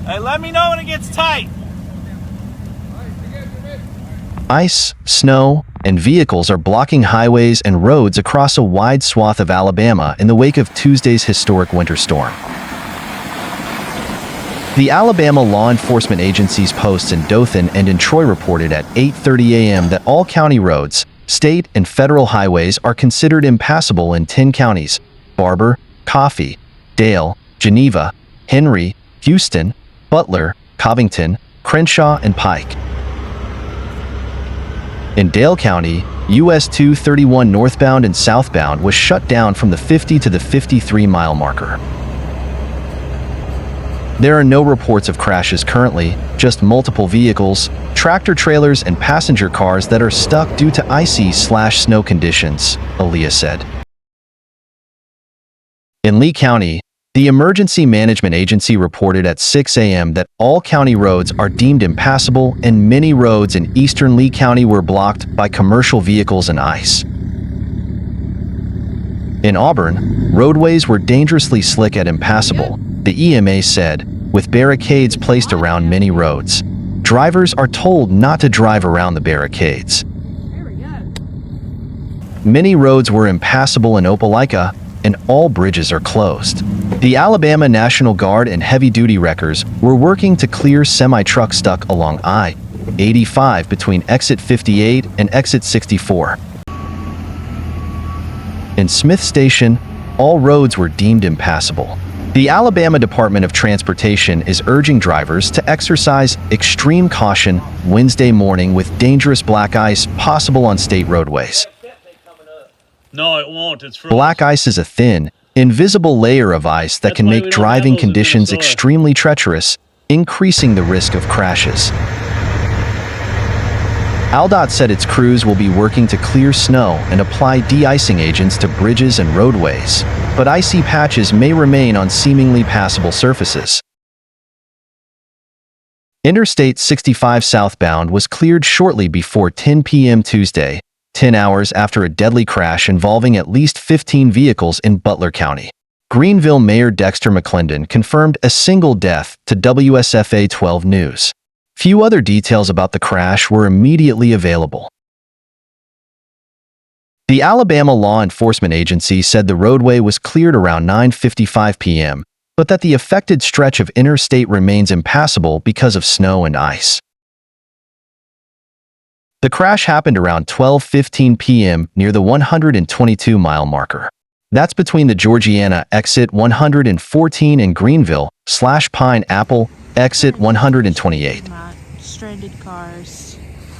Hey, let me know when it gets tight. Ice, snow, and vehicles are blocking highways and roads across a wide swath of Alabama in the wake of Tuesday's historic winter storm. The Alabama law enforcement agency's posts in Dothan and in Troy reported at 8:30 a.m. that all county roads, state and federal highways are considered impassable in 10 counties: Barbour, Coffee, Dale, Geneva, Henry, Houston, Butler, Covington, Crenshaw, and Pike. In Dale County, US 231 northbound and southbound was shut down from the 50 to the 53-mile marker. There are no reports of crashes currently, just multiple vehicles, tractor-trailers, and passenger cars that are stuck due to icy/snow conditions, Aaliyah said. In Lee County, the Emergency Management Agency reported at 6 a.m. that all county roads are deemed impassable and many roads in eastern Lee County were blocked by commercial vehicles and ice. In Auburn, roadways were dangerously slick at impassable, the EMA said, with barricades placed around many roads. Drivers are told not to drive around the barricades. Many roads were impassable in Opelika, and all bridges are closed. The Alabama National Guard and heavy-duty wreckers were working to clear semi-truck stuck along I-85 between exit 58 and exit 64. In Smith Station, all roads were deemed impassable. The Alabama Department of Transportation is urging drivers to exercise extreme caution Wednesday morning with dangerous black ice possible on state roadways. No, it won't. It's frozen. Black ice is a thin, invisible layer of ice that can make driving conditions extremely treacherous, increasing the risk of crashes. AlDOT said its crews will be working to clear snow and apply de-icing agents to bridges and roadways, but icy patches may remain on seemingly passable surfaces. Interstate 65 southbound was cleared shortly before 10 p.m. Tuesday, 10 hours after a deadly crash involving at least 15 vehicles in Butler County. Greenville Mayor Dexter McClendon confirmed a single death to WSFA 12 News. Few other details about the crash were immediately available. The Alabama Law Enforcement Agency said the roadway was cleared around 9:55 p.m., but that the affected stretch of interstate remains impassable because of snow and ice. The crash happened around 12:15 p.m. near the 122-mile marker. That's between the Georgiana exit 114 and Greenville/Pine Apple exit 128. Stranded cars.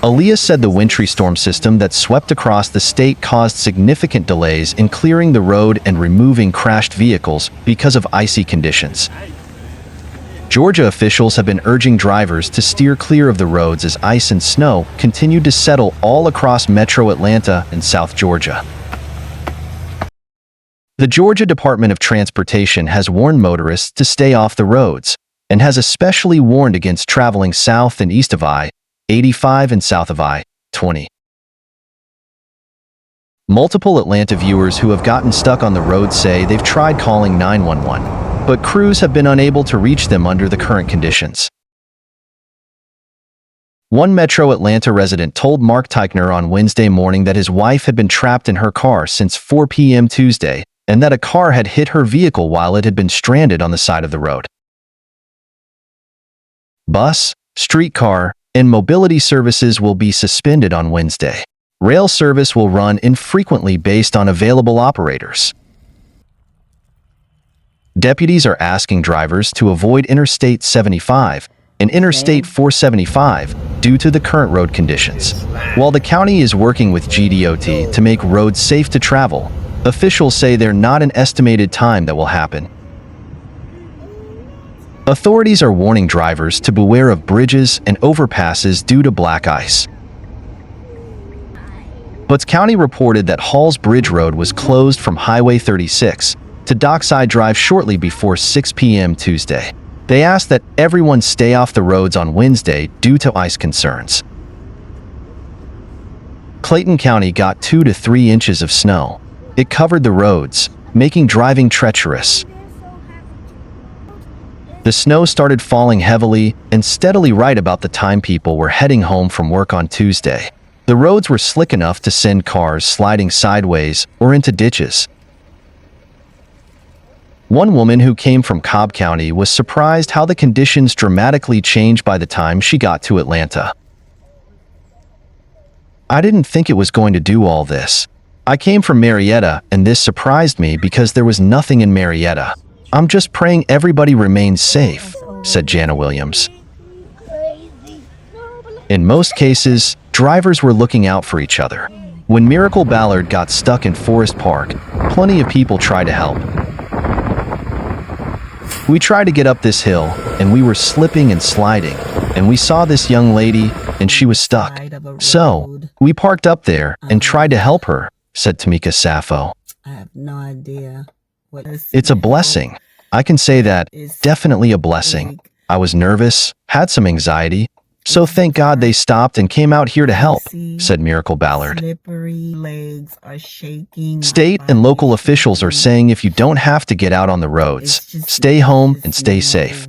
Aaliyah said the wintry storm system that swept across the state caused significant delays in clearing the road and removing crashed vehicles because of icy conditions. Georgia officials have been urging drivers to steer clear of the roads as ice and snow continued to settle all across metro Atlanta and South Georgia. The Georgia Department of Transportation has warned motorists to stay off the roads and has especially warned against traveling south and east of I-85 and south of I-20. Multiple Atlanta viewers who have gotten stuck on the road say they've tried calling 911. But crews have been unable to reach them under the current conditions. One Metro Atlanta resident told Mark Teichner on Wednesday morning that his wife had been trapped in her car since 4 p.m. Tuesday, and that a car had hit her vehicle while it had been stranded on the side of the road. Bus, streetcar, and mobility services will be suspended on Wednesday. Rail service will run infrequently based on available operators. Deputies are asking drivers to avoid Interstate 75 and Interstate 475 due to the current road conditions. While the county is working with GDOT to make roads safe to travel, officials say they're not an estimated time that will happen. Authorities are warning drivers to beware of bridges and overpasses due to black ice. Butts County reported that Halls Bridge Road was closed from Highway 36 to Dockside Drive shortly before 6 p.m. Tuesday. They asked that everyone stay off the roads on Wednesday due to ice concerns. Clayton County got 2 to 3 inches of snow. It covered the roads, making driving treacherous. The snow started falling heavily and steadily right about the time people were heading home from work on Tuesday. The roads were slick enough to send cars sliding sideways or into ditches. One woman who came from DeKalb County was surprised how the conditions dramatically changed by the time she got to Atlanta. "I didn't think it was going to do all this. I came from Marietta and this surprised me because there was nothing in Marietta. I'm just praying everybody remains safe," said Jana Williams. In most cases, drivers were looking out for each other. When Miracle Ballard got stuck in Forest Park, plenty of people tried to help. "We tried to get up this hill, and we were slipping and sliding, and we saw this young lady, and she was stuck. So, we parked up there and tried to help her," said Tamika Sappho. I have no idea what "It's a blessing. I can say that. Definitely a blessing. I was nervous, had some anxiety, so thank God they stopped and came out here to help," said Miracle Ballard. Slippery legs are shaking. State and local officials are saying if you don't have to get out on the roads, stay home and stay safe.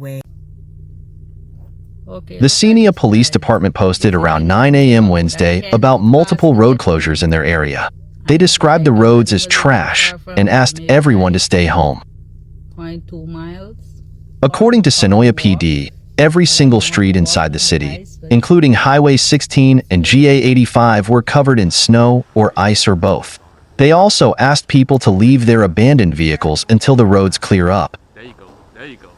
The Xenia Police Department posted around 9 a.m. Wednesday about multiple road closures in their area. They described the roads as trash and asked everyone to stay home. 0.2 miles. According to Senoia PD, every single street inside the city, including Highway 16 and GA 85, were covered in snow or ice or both. They also asked people to leave their abandoned vehicles until the roads clear up. There you go.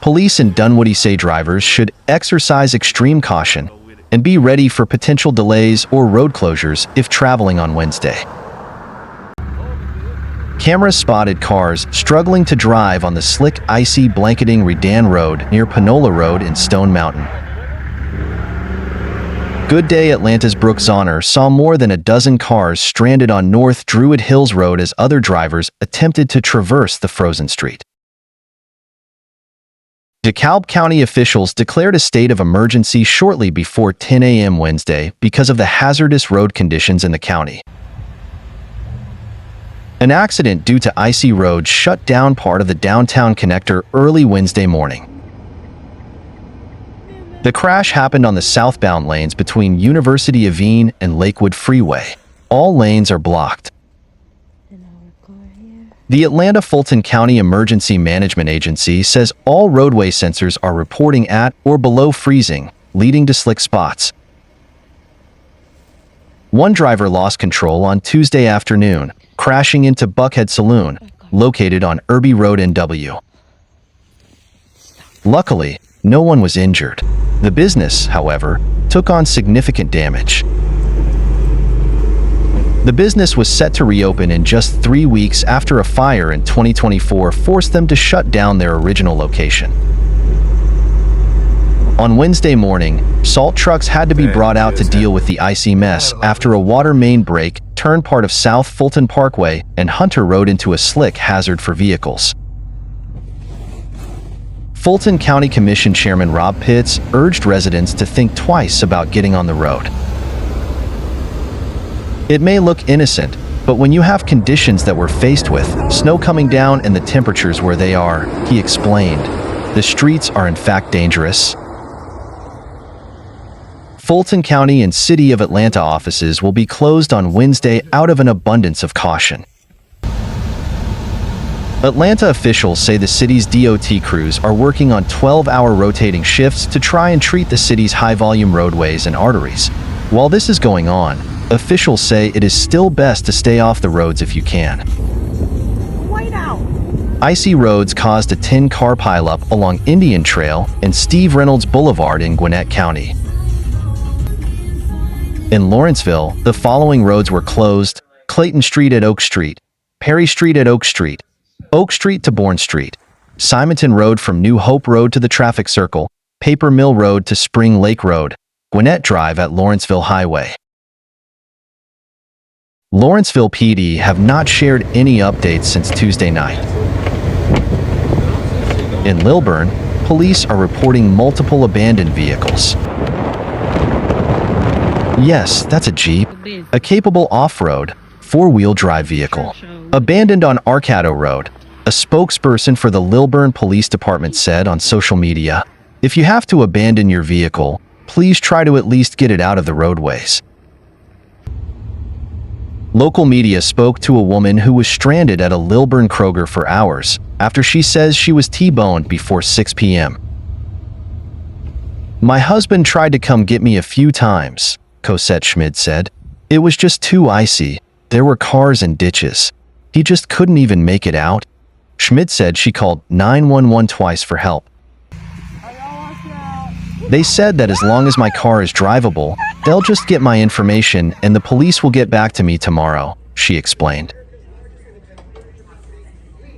Police in Dunwoody say drivers should exercise extreme caution and be ready for potential delays or road closures if traveling on Wednesday. Cameras spotted cars struggling to drive on the slick, icy, blanketing Redan Road near Panola Road in Stone Mountain. Good Day Atlanta's Brooke Zahner saw more than a dozen cars stranded on North Druid Hills Road as other drivers attempted to traverse the frozen street. DeKalb County officials declared a state of emergency shortly before 10 a.m. Wednesday because of the hazardous road conditions in the county. An accident due to icy roads shut down part of the downtown connector early Wednesday morning. The crash happened on the southbound lanes between University Avene and Lakewood Freeway. All lanes are blocked. The Atlanta Fulton County Emergency Management Agency says all roadway sensors are reporting at or below freezing, leading to slick spots. One driver lost control on Tuesday afternoon, crashing into Buckhead Saloon, located on Irby Road NW. Luckily, no one was injured. The business, however, took on significant damage. The business was set to reopen in just 3 weeks after a fire in 2024 forced them to shut down their original location. On Wednesday morning, salt trucks had to be brought out to deal with the icy mess after a water main break turned part of South Fulton Parkway and Hunter Road into a slick hazard for vehicles. Fulton County Commission Chairman Rob Pitts urged residents to think twice about getting on the road. "It may look innocent, but when you have conditions that we're faced with, snow coming down and the temperatures where they are," he explained, "the streets are in fact dangerous." Fulton County and City of Atlanta offices will be closed on Wednesday out of an abundance of caution. Atlanta officials say the city's DOT crews are working on 12-hour rotating shifts to try and treat the city's high-volume roadways and arteries. While this is going on, officials say it is still best to stay off the roads if you can. Icy roads caused a 10-car pileup along Indian Trail and Steve Reynolds Boulevard in Gwinnett County. In Lawrenceville, the following roads were closed: Clayton Street at Oak Street, Perry Street at Oak Street to Bourne Street, Simonton Road from New Hope Road to the traffic circle, Paper Mill Road to Spring Lake Road, Gwinnett Drive at Lawrenceville Highway. Lawrenceville PD have not shared any updates since Tuesday night. In Lilburn, police are reporting multiple abandoned vehicles. Yes, that's a Jeep, a capable off-road, four-wheel drive vehicle, abandoned on Arcado Road. A spokesperson for the Lilburn Police Department said on social media, "If you have to abandon your vehicle, please try to at least get it out of the roadways." Local media spoke to a woman who was stranded at a Lilburn Kroger for hours after she says she was T-boned before 6 p.m. "My husband tried to come get me a few times," Cosette Schmid said. "It was just too icy. There were cars and ditches. He just couldn't even make it out." Schmid said she called 911 twice for help. "They said that as long as my car is drivable, they'll just get my information and the police will get back to me tomorrow," she explained.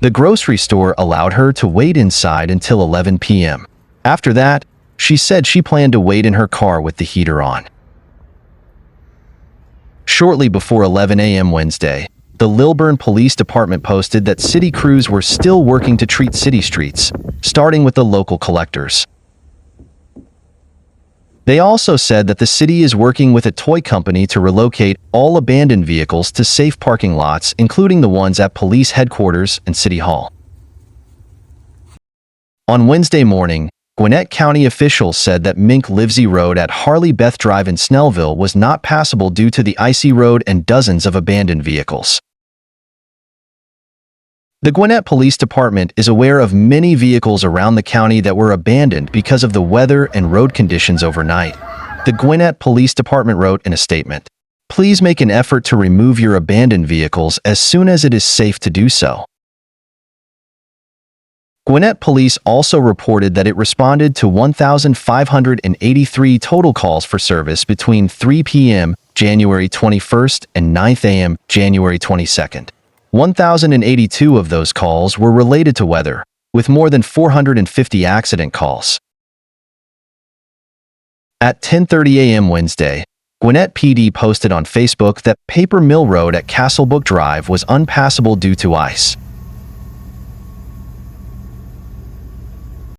The grocery store allowed her to wait inside until 11 p.m. After that, she said she planned to wait in her car with the heater on. Shortly before 11 a.m. Wednesday, the Lilburn Police Department posted that city crews were still working to treat city streets, starting with the local collectors. They also said that the city is working with a toy company to relocate all abandoned vehicles to safe parking lots, including the ones at police headquarters and City Hall. On Wednesday morning, Gwinnett County officials said that Mink Livesey Road at Harley Beth Drive in Snellville was not passable due to the icy road and dozens of abandoned vehicles. The Gwinnett Police Department is aware of many vehicles around the county that were abandoned because of the weather and road conditions overnight. The Gwinnett Police Department wrote in a statement, "Please make an effort to remove your abandoned vehicles as soon as it is safe to do so." Gwinnett Police also reported that it responded to 1,583 total calls for service between 3 p.m. January 21st and 9 a.m. January 22nd. 1,082 of those calls were related to weather, with more than 450 accident calls. At 10:30 a.m. Wednesday, Gwinnett PD posted on Facebook that Paper Mill Road at Castlebrook Drive was unpassable due to ice.